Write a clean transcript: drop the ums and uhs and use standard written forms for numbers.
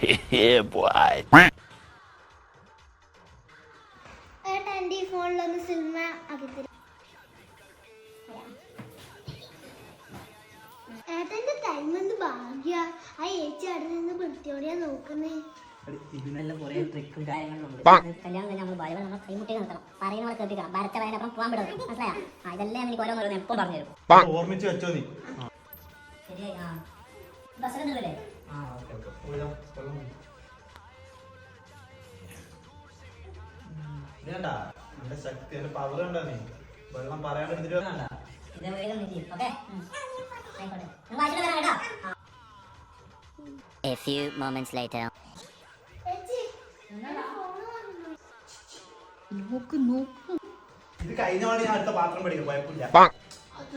Yeah, boy. ഏട്ടാ എൻ്റെ ഈ ഫോണിലൊന്ന് സിനിമ ആക്കി തരും. ഏട്ടൻ്റെ ടൈം എന്ത് ഭാഗ്യ. ആ ഏച്ചി അവിടെ നിന്ന് വൃത്തിയോടെയാ നോക്കുന്നേ. ഇതിനെല്ലാം കുറെ ട്രിക്കും കാര്യങ്ങളുണ്ട്. കല്യാണം കഴിഞ്ഞാൽ നമ്മൾ ഭാര്യ നമ്മൾ കൈമുട്ടി നിർത്തണം, പറയുന്ന പോലെ കേൾപ്പിക്കണം, വരച്ച വരനപ്പുറം പോകാൻ വിടരുത്. മനസ്സിലായോ? ഇതെല്ലാം എനിക്ക് ഓരോന്നോരോന്ന് എപ്പം പറഞ്ഞു തരും. ഓർമ്മിച്ച് വെച്ചോ നീ. ശരിയായി. ബസ്സിലൊന്നുമില്ലേ? ഇതേണ്ടാ എന്റെ ശക്തി, എന്റെ പവർ കണ്ടാ നീ. വെള്ളം പറയാണ്ട് എടുത്തിട്ട് ഇത് വേഗം നിൽക്കി. ഓക്കെ, ആയിക്കോട്ടെ. നിങ്ങൾ വായിച്ചിട്ട് വരാം കേട്ടോ. A few moments later. ഏച്ചി എൻ്റെ ഫോണ് വന്നു. നോക്ക് നോക്ക്. ഇത് കഴിഞ്ഞ പാടി ഞാൻ അടുത്ത പാത്രം പഠിക്കും, കുഴപ്പമില്ല. അത്